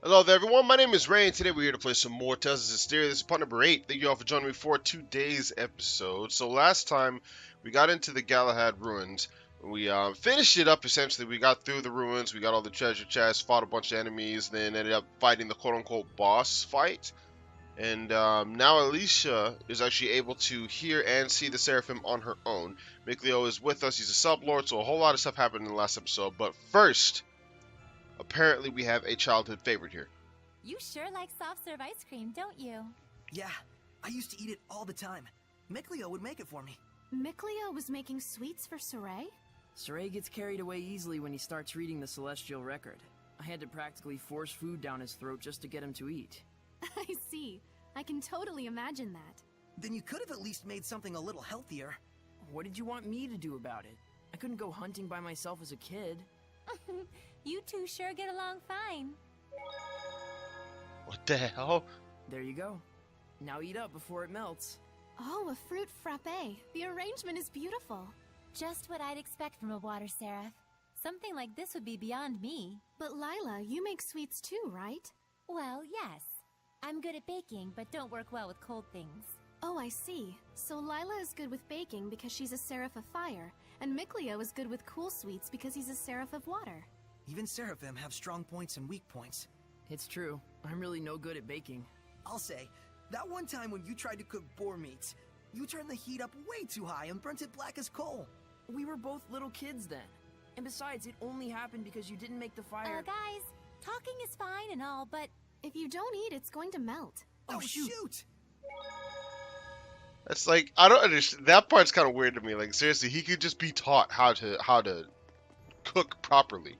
Hello there, everyone. My name is Ray, and today we're here to play some more Tales of Zestiria. This is part number 8. Thank you all for joining me for today's episode. So last time, we got into the Galahad ruins. We finished it up, essentially. We got through the ruins, we got all the treasure chests, fought a bunch of enemies, then ended up fighting the quote-unquote boss fight. And now Alicia is actually able to hear and see the Seraphim on her own. Mikleo is with us. He's a sublord, so a whole lot of stuff happened in the last episode. But first, apparently we have a childhood favorite here. You sure like soft serve ice cream, don't you? Yeah, I used to eat it all the time. Mikleo would make it for me. Mikleo was making sweets for Saray? Saray gets carried away easily when he starts reading the Celestial Record. I had to practically force food down his throat just to get him to eat. I see. I can totally imagine that. Then you could have at least made something a little healthier. What did you want me to do about it? I couldn't go hunting by myself as a kid. You two sure get along fine. What the hell? There you go. Now eat up before it melts. Oh, a fruit frappe. The arrangement is beautiful. Just what I'd expect from a water seraph. Something like this would be beyond me. But Lila, you make sweets too, right? Well, yes. I'm good at baking, but don't work well with cold things. Oh, I see. So Lila is good with baking because she's a seraph of fire, and Mikleo is good with cool sweets because he's a seraph of water. Even Seraphim have strong points and weak points. It's true. I'm really no good at baking. I'll say, that one time when you tried to cook boar meat, you turned the heat up way too high and burnt it black as coal. We were both little kids then. And besides, it only happened because you didn't make the fire. Guys, talking is fine and all, but if you don't eat, it's going to melt. Oh, shoot! That's like, I don't understand. That part's kind of weird to me. Like, seriously, he could just be taught how to cook properly.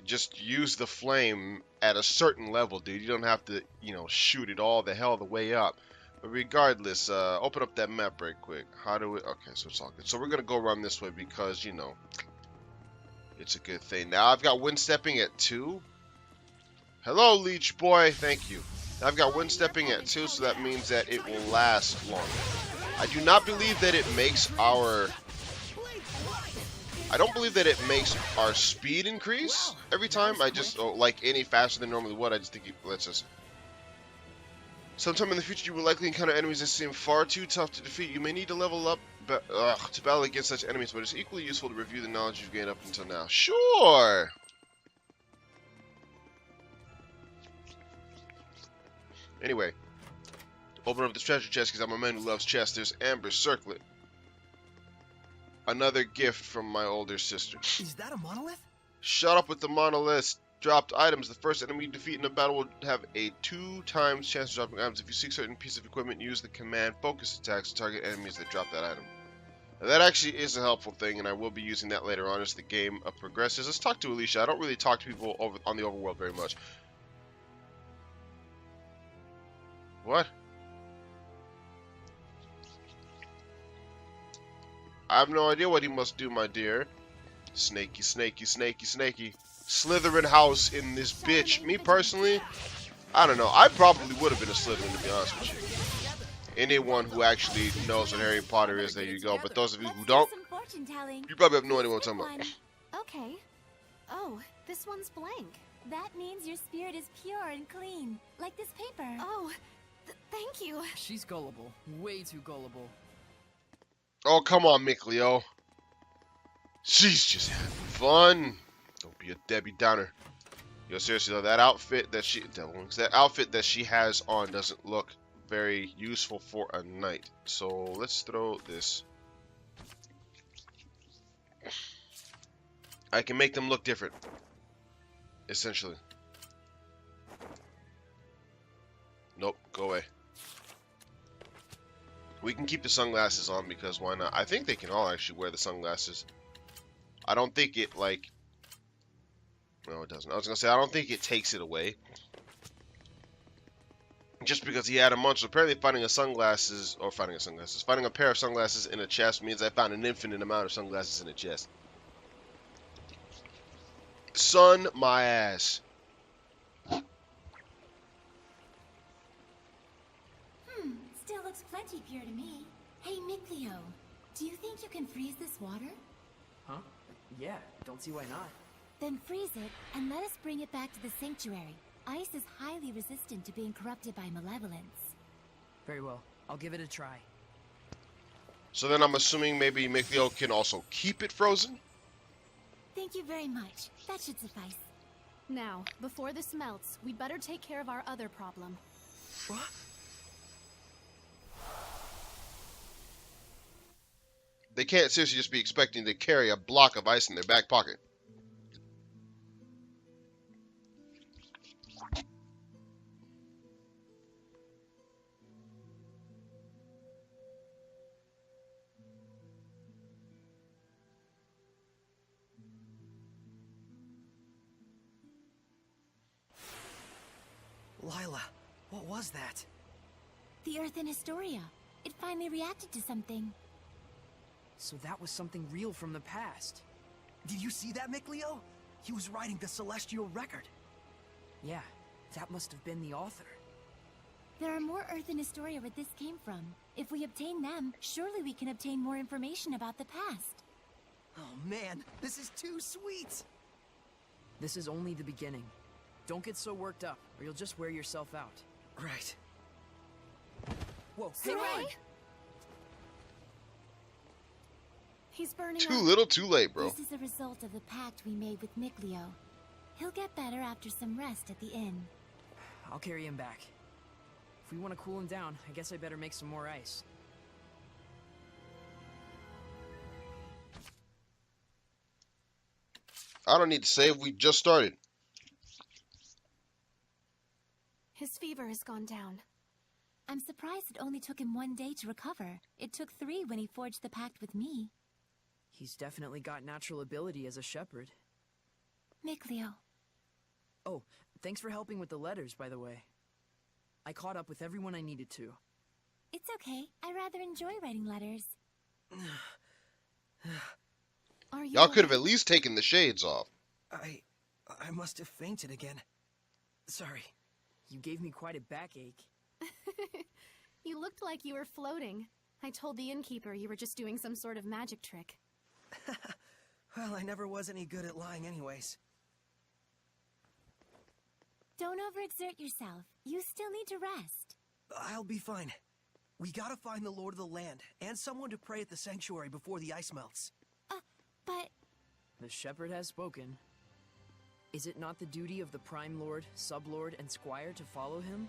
Just use the flame at a certain level, dude. You don't have to, shoot it all the hell the way up. But regardless, open up that map right quick. How do we... Okay, so it's all good. So we're going to go around this way because, it's a good thing. Now I've got wind stepping at 2. Hello, Leech Boy. Thank you. I've got wind stepping at 2, so that means that it will last longer. I do not believe that it makes our... I don't believe that it makes our speed increase every time. I just, like any faster than normally would. I just think it lets us. Sometime in the future, you will likely encounter enemies that seem far too tough to defeat. You may need to level up to battle against such enemies, but it's equally useful to review the knowledge you've gained up until now. Sure! Anyway, open up this treasure chest because I'm a man who loves chests. There's Amber's circlet. Another gift from my older sister. Is that a monolith? Shut up with the monolith. Dropped items. The first enemy you defeat in a battle will have a 2 times chance of dropping items. If you seek certain piece of equipment, use the command focus attacks to target enemies that drop that item. Now, that actually is a helpful thing, and I will be using that later on as the game progresses. Let's talk to Alicia. I don't really talk to people on the overworld very much. What? I have no idea what he must do, my dear. Snaky, snaky, snaky, snaky. Slytherin house in this bitch. Me personally, I don't know. I probably would have been a Slytherin, to be honest with you. Anyone who actually knows what Harry Potter is, there you go. But those of you who don't, you probably have no idea what I'm talking about. Okay. Oh, this one's blank. That means your spirit is pure and clean, like this paper. Oh, thank you. She's gullible. Way too gullible. Oh, come on, Mikleo. She's just having fun. Don't be a Debbie Downer. Yo, seriously though, that outfit that she has on doesn't look very useful for a knight. So let's throw this. I can make them look different, essentially. Nope, go away. We can keep the sunglasses on because why not? I think they can all actually wear the sunglasses. I don't think it, like... No, it doesn't. I was going to say, I don't think it takes it away. Just because he had a munch. So apparently finding a pair of sunglasses in a chest means I found an infinite amount of sunglasses in a chest. Sun my ass. Still looks plenty pure to me. Hey, Mikleo, do you think you can freeze this water? Huh? Yeah, don't see why not. Then freeze it and let us bring it back to the sanctuary. ice is highly resistant to being corrupted by malevolence. Very well. I'll give it a try. So then I'm assuming maybe Mikleo can also keep it frozen? Thank you very much. That should suffice. Now, before this melts, we'd better take care of our other problem. What? They can't seriously just be expecting to carry a block of ice in their back pocket. Lila, what was that? The Earth in Historia. It finally reacted to something. So that was something real from the past. Did you see that, Mikleo? He was writing the celestial record. Yeah, that must have been the author. There are more Earth in Historia where this came from. If we obtain them, surely we can obtain more information about the past. Oh man, this is too sweet! This is only the beginning. Don't get so worked up, or you'll just wear yourself out. Right. Whoa, Hooray! hang on! He's burning Too up. little, too late, bro. This is a result of the pact we made with Mikleo. He'll get better after some rest at the inn. I'll carry him back. If we want to cool him down, I guess I better make some more ice. I don't need to save, we just started. His fever has gone down. I'm surprised it only took him 1 day to recover. It took 3 when he forged the pact with me. He's definitely got natural ability as a shepherd. Mikleo. Oh, thanks for helping with the letters, by the way. I caught up with everyone I needed to. It's okay. I rather enjoy writing letters. Are you Y'all could have okay? at least taken the shades off. I must have fainted again. Sorry. You gave me quite a backache. You looked like you were floating. I told the innkeeper you were just doing some sort of magic trick. Well, I never was any good at lying anyways. Don't overexert yourself. You still need to rest. I'll be fine. We gotta find the Lord of the Land, and someone to pray at the sanctuary before the ice melts. But The shepherd has spoken. Is it not the duty of the Prime Lord, Sublord, and Squire to follow him?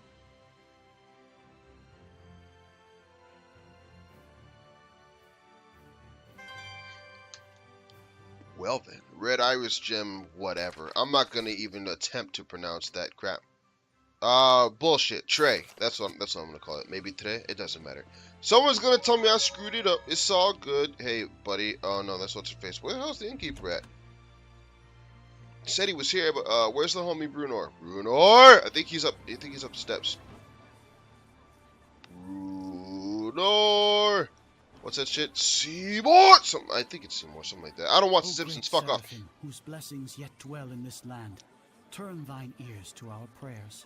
Well then, red iris gem, whatever. I'm not gonna even attempt to pronounce that crap. Bullshit. Trey. That's what I'm gonna call it. Maybe Trey. It doesn't matter. Someone's gonna tell me I screwed it up. It's all good. Hey, buddy. Oh no, that's what's her face. Where the hell's the innkeeper at? Said he was here, but where's the homie Brunor? Brunor! I think he's up the steps. Brunor! What's that shit? Seymour! I think it's Seymour, something like that. I don't watch The Simpsons. Fuck off. Seraphim, whose blessings yet dwell in this land, turn thine ears to our prayers.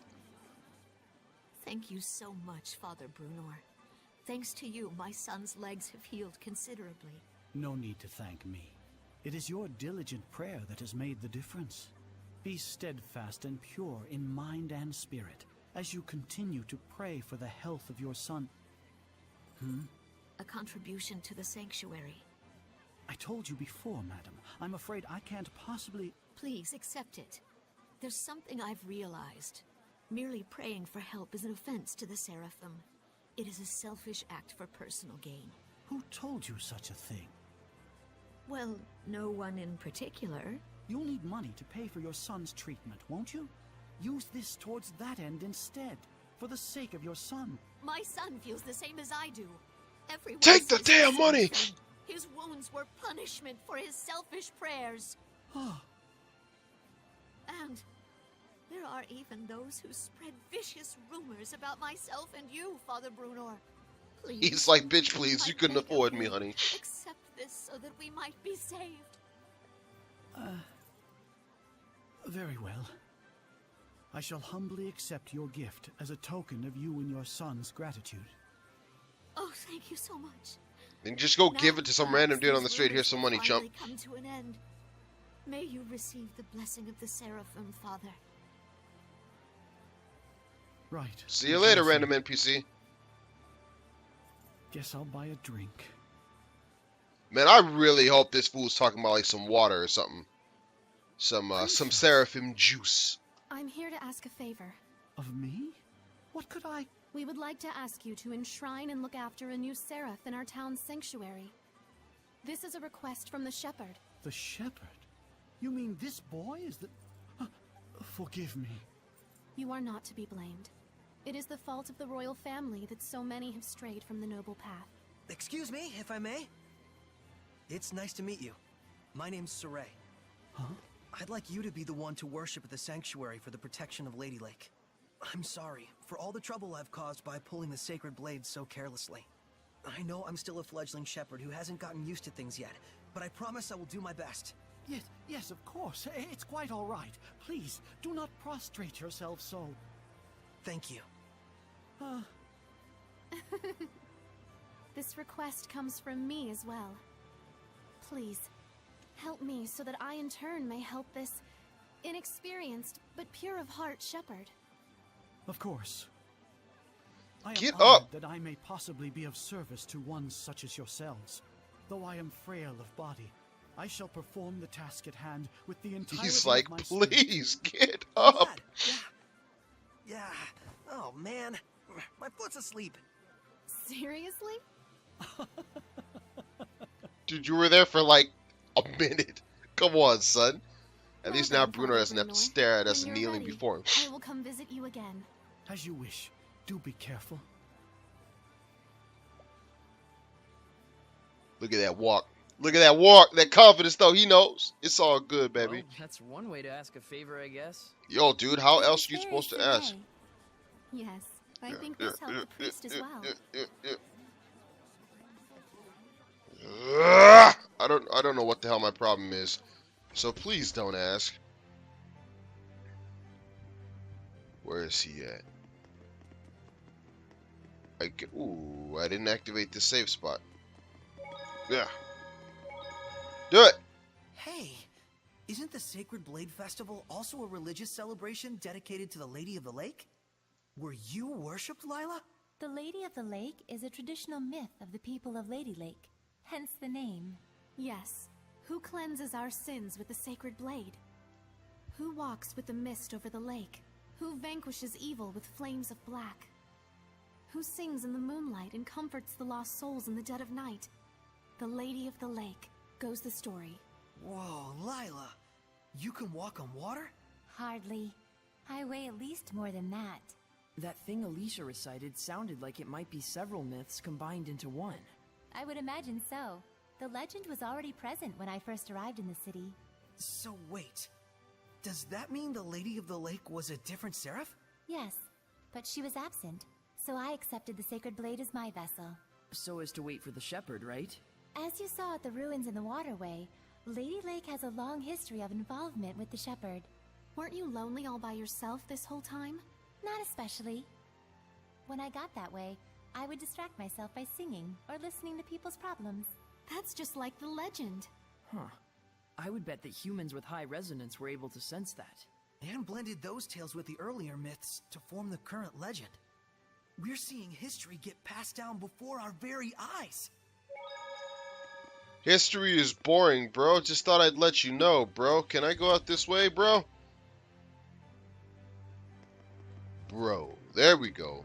Thank you so much, Father Brunor. Thanks to you, my son's legs have healed considerably. No need to thank me. It is your diligent prayer that has made the difference. Be steadfast and pure in mind and spirit as you continue to pray for the health of your son. A contribution to the sanctuary. I told you before, madam. I'm afraid I can't possibly... Please accept it. There's something I've realized. Merely praying for help is an offense to the Seraphim. It is a selfish act for personal gain. Who told you such a thing? Well, no one in particular. You'll need money to pay for your son's treatment, won't you? Use this towards that end instead, for the sake of your son. My son feels the same as I do. Everyone Take the says damn same money! thing. His wounds were punishment for his selfish prayers. And there are even those who spread vicious rumors about myself and you, Father Brunor. Please. He's like, bitch, please. I You couldn't beg of afford me, you, honey. Accept this so that we might be saved. Very well. I shall humbly accept your gift as a token of you and your son's gratitude. Oh, thank you so much. Then just go Now, give it to some random dude on the these street. Here's rumors some will money, chump. finally come to an end. May you receive the blessing of the Seraphim, Father. Right. See you later, Rejoicing. random NPC. Guess I'll buy a drink. Man, I really hope this fool's talking about like some water or something. Some Princess. seraphim juice. I'm here to ask a favor. Of me? What could I... We would like to ask you to enshrine and look after a new seraph in our town's sanctuary. This is a request from the shepherd. The shepherd? You mean this boy is the... Forgive me. You are not to be blamed. It is the fault of the royal family that so many have strayed from the noble path. Excuse me, if I may? It's nice to meet you. My name's Saray. Huh? I'd like you to be the one to worship at the sanctuary for the protection of Lady Lake. I'm sorry for all the trouble I've caused by pulling the sacred blade so carelessly. I know I'm still a fledgling shepherd who hasn't gotten used to things yet, but I promise I will do my best. Yes, of course. It's quite all right. Please, do not prostrate yourself so. Thank you. This request comes from me as well. Please, help me so that I in turn may help this inexperienced but pure of heart shepherd. Of course. I am Get honored up! that I may possibly be of service to ones such as yourselves. Though I am frail of body, I shall perform the task at hand with the entirety He's of like, my spirit. please get I'm up. glad. Yeah. Oh, man. My foot's asleep. Seriously? Dude, you were there for like a minute. Come on, son. At Well least now then, Bruno Father doesn't have to Bruno. stare at us When and you're kneeling ready, before him. I will come visit you again. As you wish. Do be careful. Look at that walk. Look at that walk. That confidence, though. He knows. It's all good, baby. Well, that's one way to ask a favor, I guess. Yo, dude, how It else was are you very supposed to Saray. ask? Yes, I think this helped the priest as well. I don't know what the hell my problem is. So please don't ask. Where is he at? Ooh, I didn't activate the safe spot. Yeah. Do it. Hey, isn't the Sacred Blade Festival also a religious celebration dedicated to the Lady of the Lake? Were you worshipped, Lila? The Lady of the Lake is a traditional myth of the people of Lady Lake, hence the name. Yes. Who cleanses our sins with the sacred blade? Who walks with the mist over the lake? Who vanquishes evil with flames of black? Who sings in the moonlight and comforts the lost souls in the dead of night? The Lady of the Lake, goes the story. Whoa, Lila. You can walk on water? Hardly. I weigh at least more than that. That thing Alicia recited sounded like it might be several myths combined into one. I would imagine so. The legend was already present when I first arrived in the city. So wait. Does that mean the Lady of the Lake was a different seraph? Yes, but she was absent, so I accepted the sacred blade as my vessel. So as to wait for the shepherd, right? As you saw at the ruins in the waterway, Lady Lake has a long history of involvement with the shepherd. Weren't you lonely all by yourself this whole time? Not especially. When I got that way, I would distract myself by singing or listening to people's problems. That's just like the legend. Huh. I would bet that humans with high resonance were able to sense that. And blended those tales with the earlier myths to form the current legend. We're seeing history get passed down before our very eyes. History is boring, bro. Just thought I'd let you know, bro. Can I go out this way, bro? Bro, there we go.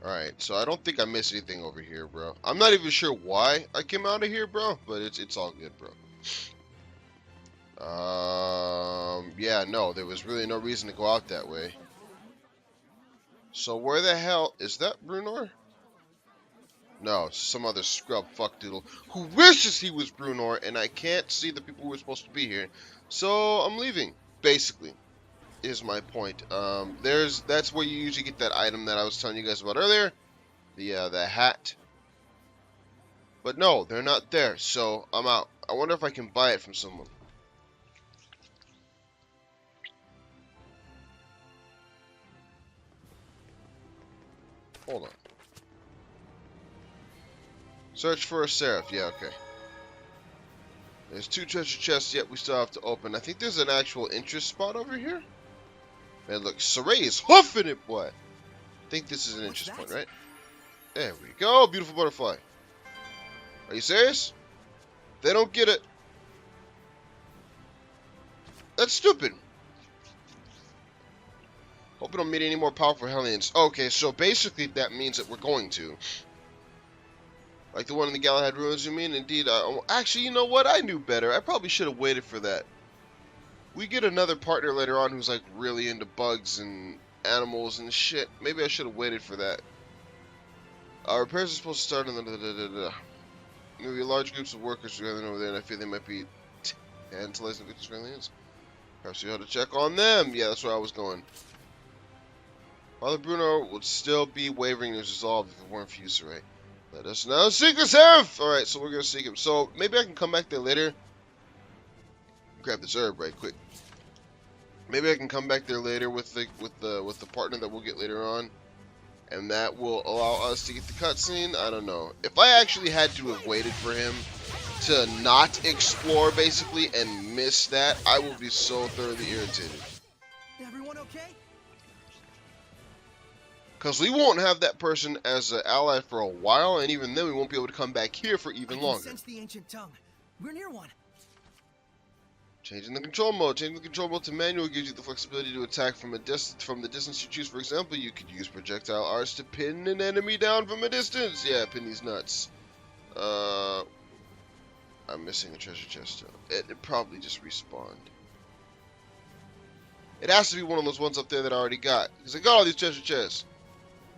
Alright, so I don't think I missed anything over here, bro. I'm not even sure why I came out of here, bro, but it's all good, bro. Yeah, no, there was really no reason to go out that way. So where the hell is that Brunor? No, some other scrub fuckdoodle who wishes he was Brunor, and I can't see the people who are supposed to be here. So I'm leaving, basically, is my point. That's where you usually get that item that I was telling you guys about earlier, the hat. But no, they're not there, so I'm out. I wonder if I can buy it from someone. Hold on. Search for a seraph. Yeah, okay. There's 2 treasure chests yet we still have to open. I think there's an actual interest spot over here. Man, look, Saray is hoofing it, boy. think this is an What's interest point, that? right? There we go. Beautiful butterfly. Are you serious? They don't get it. That's stupid. Hope we don't meet any more powerful Hellions. Okay, so basically that means that we're going to. Like the one in the Galahad Ruins, you mean? Indeed. Actually, you know what? I knew better. I probably should have waited for that. We get another partner later on who's like really into bugs and animals and shit. Maybe I should have waited for that. Repairs are supposed to start in the... Maybe large groups of workers together over there, and I feel they might be tantalizing with Australians. Perhaps we ought to check on them. Yeah, that's where I was going. Father Bruno would still be wavering in his resolve if it weren't for you, Saray. Let us now seek the Seraph! Alright, so we're gonna seek him. So maybe I can come back there later. Grab this herb right quick. Maybe I can come back there later with the partner that we'll get later on. And that will allow us to get the cutscene. I don't know. If I actually had to have waited for him to not explore, basically, and miss that, I will be so thoroughly irritated. Everyone okay? Because we won't have that person as an ally for a while, and even then we won't be able to come back here for even I longer. sense the ancient tongue. We're near one. Changing the control mode. Changing the control mode to manual gives you the flexibility to attack from the distance you choose. For example, you could use projectile arts to pin an enemy down from a distance. Yeah, pin these nuts. I'm missing a treasure chest. It probably just respawned. It has to be one of those ones up there that I already got. Because I got all these treasure chests.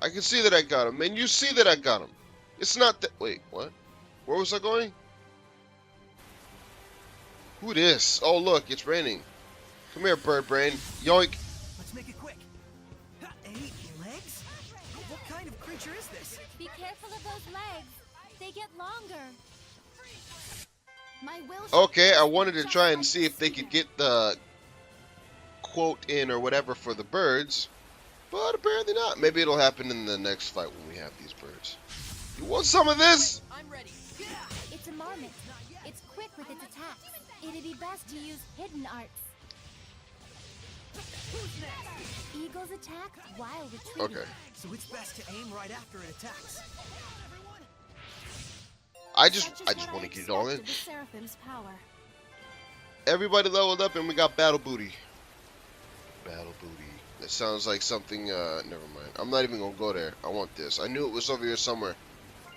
I can see that I got them. And you see that I got them. It's not that... Wait, what? Where was I going? Who this? Oh, look, it's raining. Come here, bird brain. Yoink. Let's make it quick. 8 legs? What kind of creature is this? Be careful of those legs. They get longer. My will Okay, I wanted to try and see if they could get the quote in or whatever for the birds. But apparently not. Maybe it'll happen in the next fight when we have these birds. You want some of this? I'm ready. It's a marmot. It's quick with its attacks. It'd be best to use hidden arts. Eagles attack while retreating. Okay. So it's best to aim right after it attacks. I just want to get it all in. The Seraphim's power. Everybody leveled up and we got battle booty. Battle booty. That sounds like something, never mind. I'm not even gonna go there. I want this. I knew it was over here somewhere.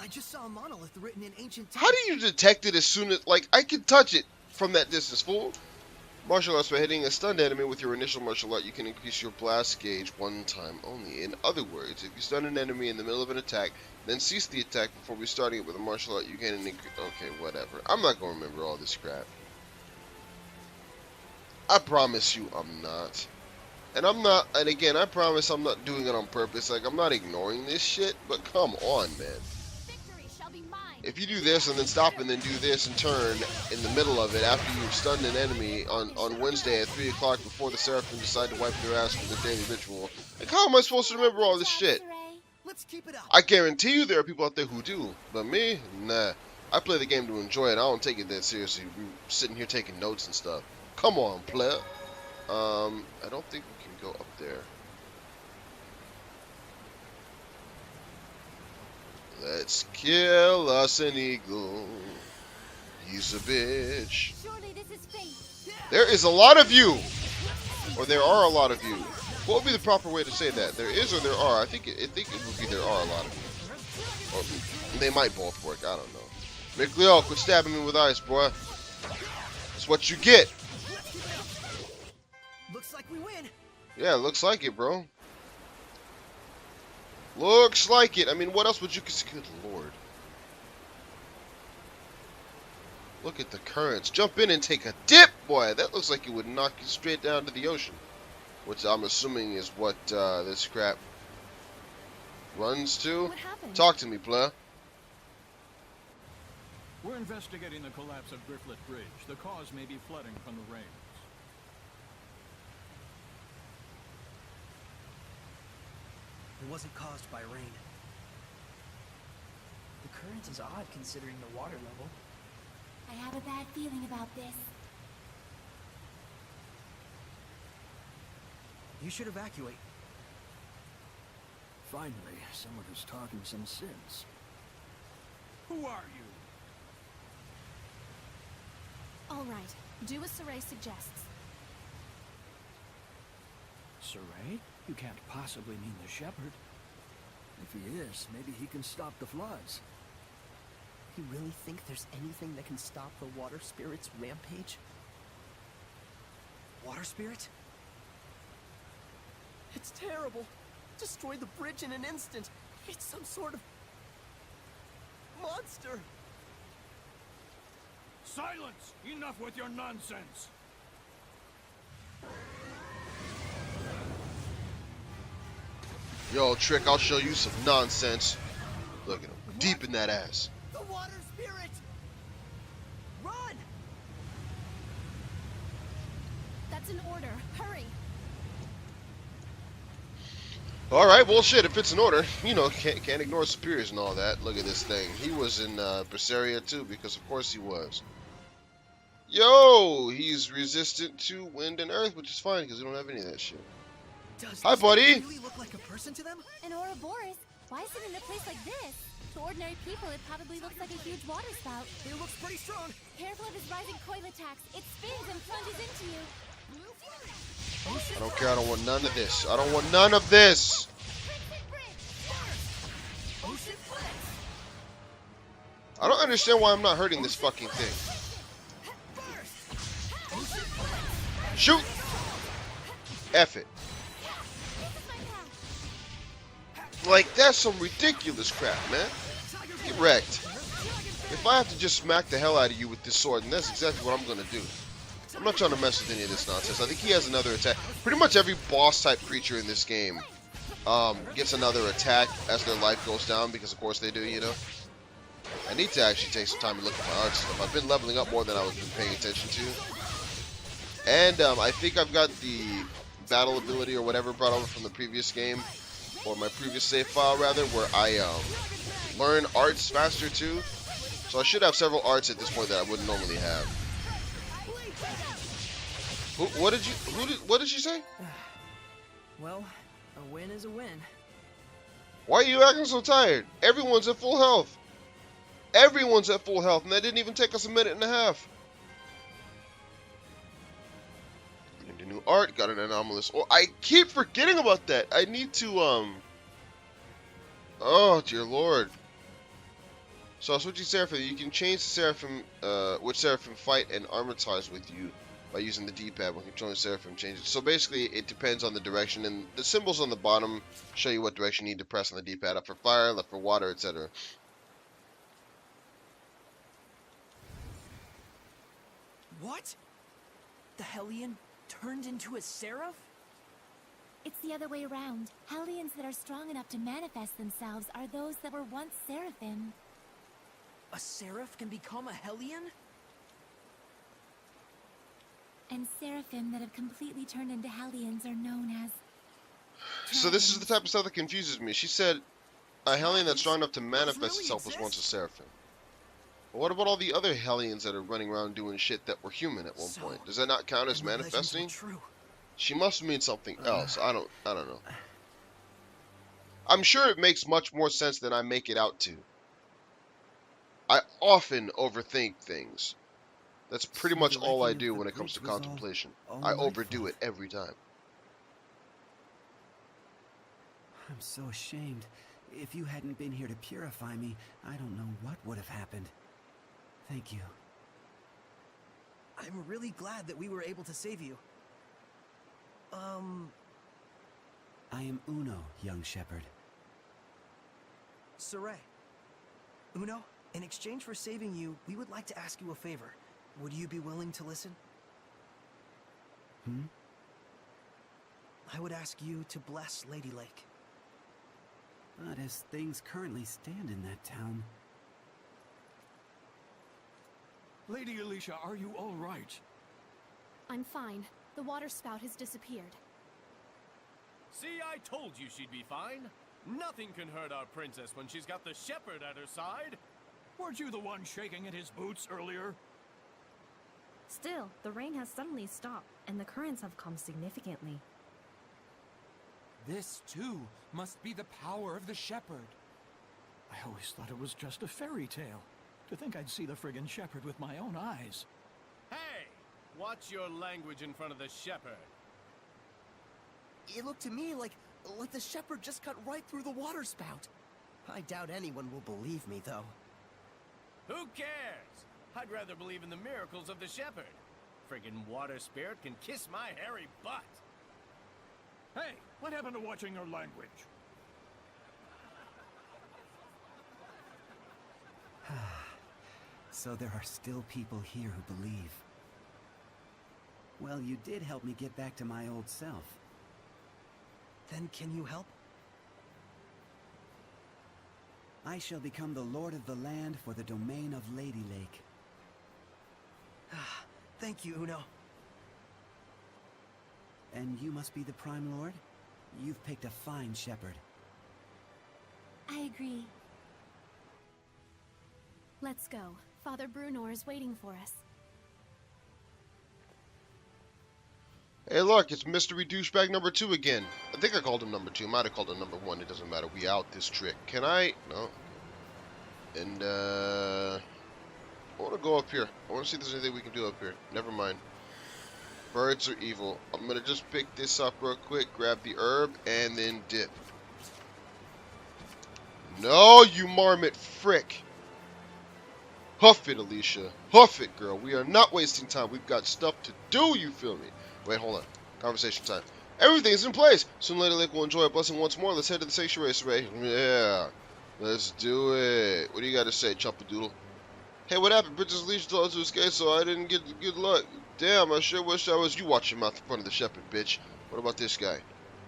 I just saw a monolith written in ancient tongue. How do you detect it as soon as, like, I can touch it from that distance, fool? Martial arts. By hitting a stunned enemy with your initial martial art, you can increase your blast gauge one time only. In other words, if you stun an enemy in the middle of an attack, then cease the attack before restarting it with a martial art, you gain an increase. Okay, whatever. I'm not gonna remember all this crap. I promise you I'm not. And I'm not, and again, I promise I'm not doing it on purpose. Like, I'm not ignoring this shit, but come on, man. Victory shall be mine. If you do this and then stop and then do this and turn in the middle of it after you've stunned an enemy on Wednesday at 3 o'clock before the Seraphim decide to wipe their ass for the daily ritual, like, how am I supposed to remember all this shit? Let's keep it up. I guarantee you there are people out there who do, but me, nah. I play the game to enjoy it. I don't take it that seriously. We're sitting here taking notes and stuff. Come on, player. I don't think we can go up there. Let's kill us an eagle. He's a bitch. Surely this is fate. There is a lot of you, or there are a lot of you. What would be the proper way to say that? There is or there are? I think it would be there are a lot of you. Or they might both work. I don't know. Mick Leo, quit stabbing me with ice, boy. That's what you get. Looks like we win. Yeah, looks like it, bro. Looks like it. I mean, what else would you consider? Good lord. Look at the currents. Jump in and take a dip, boy. That looks like it would knock you straight down to the ocean. Which I'm assuming is what this crap runs to. What happened? Talk to me, player. We're investigating the collapse of Grifflet Bridge. The cause may be flooding from the rains. It wasn't caused by rain. The current is odd considering the water level. I have a bad feeling about this. You should evacuate. Finally, someone who's talking some sense. Who are you? All right, do as Saray suggests. Saray? You can't possibly mean the shepherd. If he is, maybe he can stop the floods. You really think there's anything that can stop the water spirit's rampage? Water spirit? It's terrible. Destroyed the bridge in an instant. It's some sort of monster. Silence! Enough with your nonsense! Yo, Trick, I'll show you some nonsense. Look at him. Deep in that ass. The water spirit! Run! That's an order. Hurry! Alright, well shit, if it's an order, you know, can't ignore superiors and all that. Look at this thing. He was in Zestiria too, because of course he was. Yo, he's resistant to wind and earth, which is fine, because we don't have any of that shit. Does Hi, this buddy! thing really look like a person to them? An Ouroboros? Why is it in a place like this? To ordinary people, it probably looks like a huge water spout. It looks pretty strong. Careful of his rising coil attacks. It spins and plunges into you. I don't care, I don't want none of this. I don't want none of this! I don't understand why I'm not hurting this fucking thing. Shoot! F it. Like, that's some ridiculous crap, man. Get wrecked. If I have to just smack the hell out of you with this sword, then that's exactly what I'm gonna do. I'm not trying to mess with any of this nonsense. I think he has another attack. Pretty much every boss-type creature in this game gets another attack as their life goes down, because of course they do, you know. I need to actually take some time to look at my art stuff. I've been leveling up more than I was been paying attention to. And I think I've got the battle ability or whatever brought over from the previous game, or my previous save file rather, where I learn arts faster too. So I should have several arts at this point that I wouldn't normally have. What did she say? Well, a win is a win. Why are you acting so tired? Everyone's at full health. Everyone's at full health, and that didn't even take us a minute and a half. Gained a new art, got an anomalous. Oh, I keep forgetting about that. I need to Oh dear lord. So switching Seraphim, you can change the Seraphim, which Seraphim fight and armortize with you by using the D-pad when controlling Seraphim changes. So basically, it depends on the direction, and the symbols on the bottom show you what direction you need to press on the D-pad. Up for fire, left for water, etc. What? The Hellion turned into a seraph? It's the other way around. Hellions that are strong enough to manifest themselves are those that were once Seraphim. A seraph can become a Hellion? And Seraphim that have completely turned into Hellions are known as... So this is the type of stuff that confuses me. She said a Hellion that's strong enough to manifest really itself was once a exist? Seraphim. But what about all the other Hellions that are running around doing shit that were human at one point? Does that not count as And the legends were manifesting? true. She must mean something else. I don't know. I'm sure it makes much more sense than I make it out to. I often overthink things. That's pretty So much the all I wrecking of do the when it comes to bridge was all- contemplation. all I my overdo fault. it every time. I'm so ashamed. If you hadn't been here to purify me, I don't know what would have happened. Thank you. I'm really glad that we were able to save you. I am Uno, young shepherd. Saray. Uno, in exchange for saving you, we would like to ask you a favor. Would you be willing to listen? I would ask you to bless Lady Lake. But as things currently stand in that town, Lady Alicia, are you all right? I'm fine. The water spout has disappeared. See, I told you she'd be fine. Nothing can hurt our princess when she's got the shepherd at her side. Weren't you the one shaking in his boots earlier? Still, the rain has suddenly stopped, and the currents have calmed significantly. This, too, must be the power of the shepherd. I always thought it was just a fairy tale. To think I'd see the friggin' shepherd with my own eyes. Hey! Watch your language in front of the shepherd. It looked to me like the shepherd just cut right through the water spout. I doubt anyone will believe me, though. Who cares? I'd rather believe in the miracles of the shepherd. Friggin' water spirit can kiss my hairy butt. Hey, what happened to watching your language? So there are still people here who believe. Well, you did help me get back to my old self. Then can you help? I shall become the lord of the land for the domain of Lady Lake. Thank you, Uno. And you must be the Prime Lord? You've picked a fine shepherd. I agree. Let's go. Father Brunor is waiting for us. Hey, look, it's Mystery Douchebag number 2 again. I think I called him number 2. Might have called him number 1. It doesn't matter. We out this trick. Can I? No. And, I want to go up here. I want to see if there's anything we can do up here. Never mind. Birds are evil. I'm going to just pick this up real quick, grab the herb, and then dip. No, you marmot frick. Huff it, Alicia. Huff it, girl. We are not wasting time. We've got stuff to do, you feel me? Wait, hold on. Conversation time. Everything's in place. Soon Lady Lake will enjoy a blessing once more. Let's head to the sanctuary, Ray. Yeah. Let's do it. What do you got to say, Choppadoodle? Hey, what happened? Princess Alicia told us to escape, so I didn't get good luck. Damn, I sure wish I was you. Watch your mouth in front of the shepherd, bitch. What about this guy?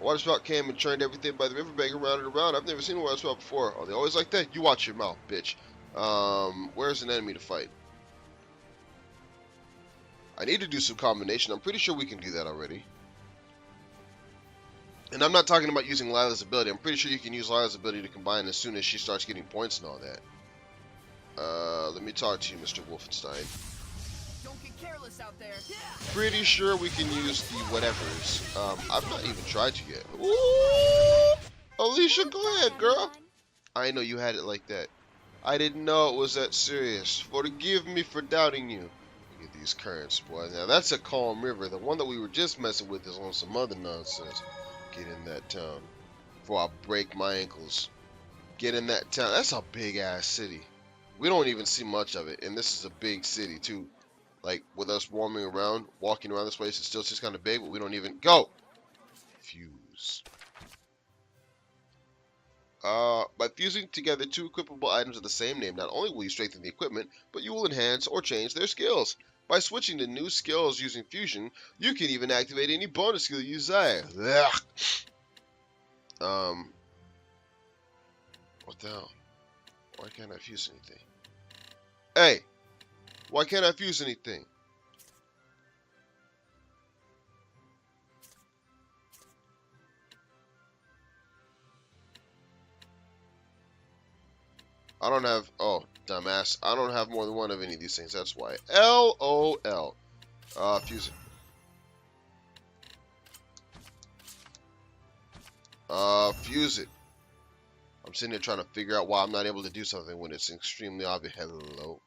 A water spout came and churned everything by the riverbank around and around. I've never seen a water spout before. Oh, they always like that? You watch your mouth, bitch. Where's an enemy to fight? I need to do some combination. I'm pretty sure we can do that already. And I'm not talking about using Lila's ability. I'm pretty sure you can use Lila's ability to combine as soon as she starts getting points and all that. Let me talk to you, Mr. Wolfenstein. Don't get careless out there. Pretty sure we can use the whatevers. I've not even tried to yet. Ooh! Alicia, go ahead, girl. I know you had it like that. I didn't know it was that serious. Forgive me for doubting you. Look at these currents, boy. Now, that's a calm river. The one that we were just messing with is on some other nonsense. Get in that town before I break my ankles. Get in that town. That's a big-ass city. We don't even see much of it, and this is a big city, too. Like, with us walking around this place, it still seems kind of big, but we don't even go. Fuse. By fusing together two equipable items of the same name, not only will you strengthen the equipment, but you will enhance or change their skills. By switching to new skills using fusion, you can even activate any bonus skill you desire. What the hell? Why can't I fuse anything? Hey! Why can't I fuse anything? I don't have... Oh, dumbass. I don't have more than one of any of these things. That's why. LOL. Fuse it. Fuse it. I'm sitting here trying to figure out why I'm not able to do something when it's extremely obvious. Hello.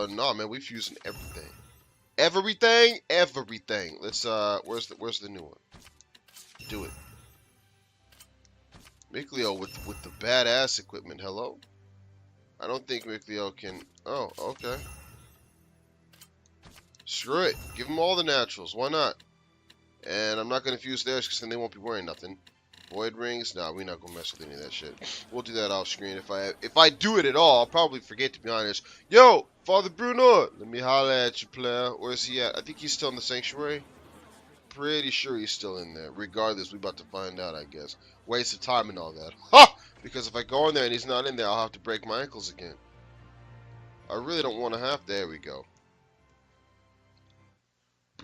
No, man, we're fusing everything. Everything. Let's, where's the new one? Do it. Mikleo with the badass equipment. Hello? I don't think Mikleo can... Oh, okay. Screw it. Give them all the naturals. Why not? And I'm not going to fuse theirs because then they won't be wearing nothing. Void rings? Nah, we're not going to mess with any of that shit. We'll do that off screen. If I do it at all, I'll probably forget, to be honest. Yo, Father Bruno! Let me holla at you, player. Where's he at? I think he's still in the sanctuary. Pretty sure he's still in there. Regardless, we about to find out, I guess. Waste of time and all that. Ha! Because if I go in there and he's not in there, I'll have to break my ankles again. I really don't want to have... There we go.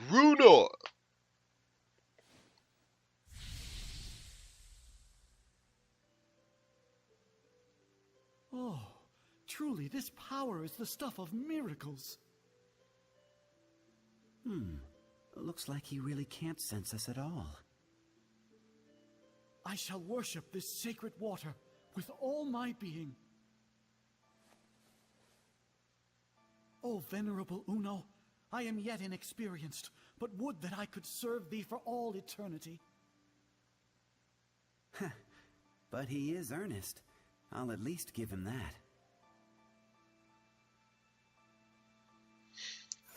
Bruno! Oh, truly, this power is the stuff of miracles. Looks like he really can't sense us at all. I shall worship this sacred water with all my being. O venerable Uno, I am yet inexperienced, but would that I could serve thee for all eternity. But he is earnest. I'll at least give him that.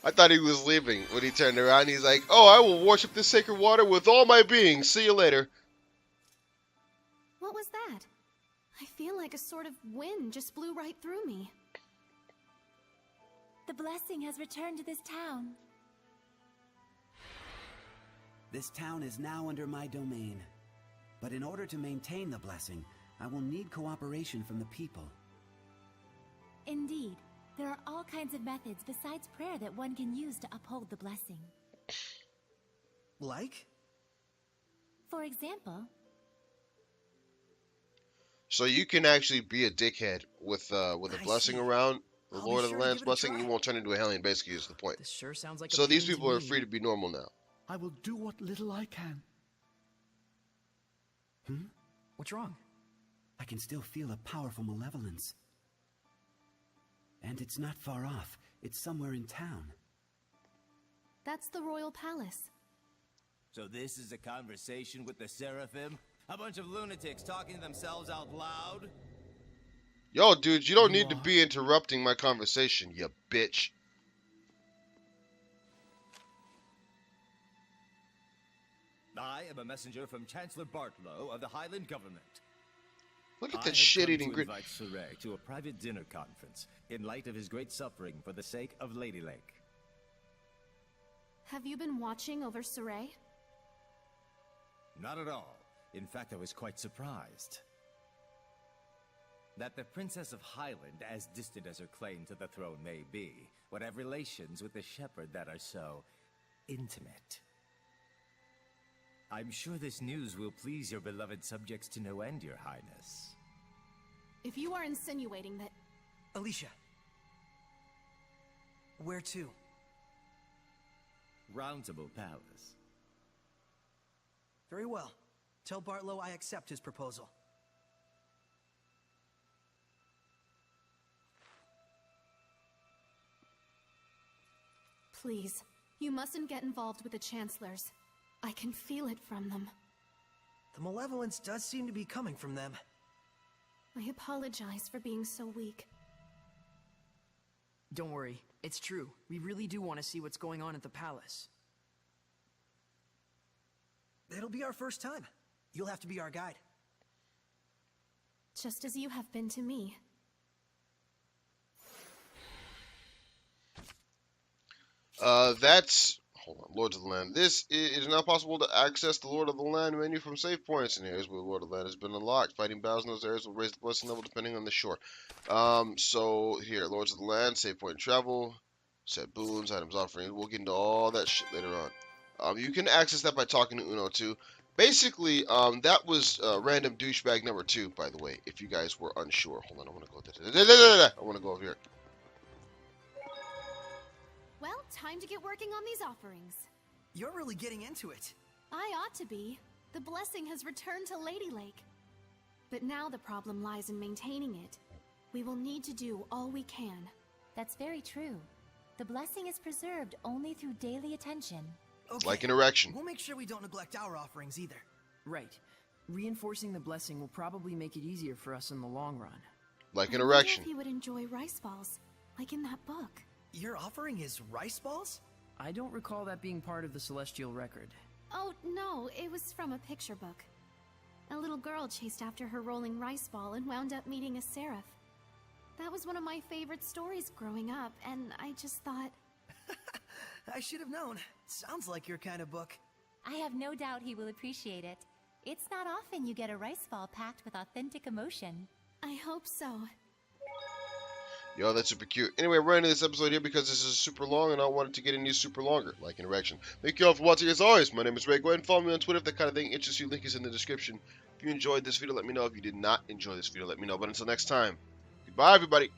I thought he was leaving when he turned around. He's like, "Oh, I will worship this sacred water with all my being. See you later." What was that? I feel like a sort of wind just blew right through me. The blessing has returned to this town. This town is now under my domain. But in order to maintain the blessing, I will need cooperation from the people. Indeed, there are all kinds of methods besides prayer that one can use to uphold the blessing. Like? For example... So you can actually be a dickhead with a blessing around, the Lord of the Land's blessing, and you won't turn into a hellion, basically, is the point. This sure sounds like so these people are free to be normal now. I will do what little I can. What's wrong? I can still feel a powerful malevolence. And it's not far off. It's somewhere in town. That's the royal palace. So this is a conversation with the Seraphim? A bunch of lunatics talking to themselves out loud? Yo, dude, you don't need to be interrupting my conversation, you bitch. I am a messenger from Chancellor Bartlow of the Highland government. Look at that shit-eating grin. I have come to invite Suray to a private dinner conference in light of his great suffering for the sake of Lady Lake. Have you been watching over Suray? Not at all. In fact, I was quite surprised. That the Princess of Highland, as distant as her claim to the throne may be, would have relations with the shepherd that are so intimate. I'm sure this news will please your beloved subjects to no end, Your Highness. If you are insinuating that... Alicia. Where to? Roundtable Palace. Very well. Tell Bartlow I accept his proposal. Please, you mustn't get involved with the Chancellors. I can feel it from them. The malevolence does seem to be coming from them. I apologize for being so weak. Don't worry, it's true. We really do want to see what's going on at the palace. It'll be our first time. You'll have to be our guide. Just as you have been to me. That's... Hold on, Lords of the Land. This is now possible to access the Lord of the Land menu from save points in areas where the Lord of the Land has been unlocked. Fighting battles in those areas will raise the blessing level depending on the shore. So here, Lords of the Land, save point travel, set boons, items offering. We'll get into all that shit later on. You can access that by talking to Uno too. Basically, that was random douchebag number 2, by the way, if you guys were unsure. Hold on, I want to go I want to go over here. Well, time to get working on these offerings. You're really getting into it. I ought to be. The blessing has returned to Lady Lake. But now the problem lies in maintaining it. We will need to do all we can. That's very true. The blessing is preserved only through daily attention. Okay. Like an erection. We'll make sure we don't neglect our offerings either. Right. Reinforcing the blessing will probably make it easier for us in the long run. Like an I erection. wonder if you would enjoy rice balls, like in that book. Your offering is rice balls? I don't recall that being part of the Celestial Record. Oh, no, it was from a picture book. A little girl chased after her rolling rice ball and wound up meeting a seraph. That was one of my favorite stories growing up, and I just thought... I should have known. Sounds like your kind of book. I have no doubt he will appreciate it. It's not often you get a rice ball packed with authentic emotion. I hope so. Yo, that's super cute. Anyway, we're ending this episode here because this is super long and I wanted to get any super longer, like an erection. Thank you all for watching as always. My name is Ray. Go ahead and follow me on Twitter if that kind of thing interests you. Link is in the description. If you enjoyed this video, let me know. If you did not enjoy this video, let me know. But until next time, goodbye, everybody.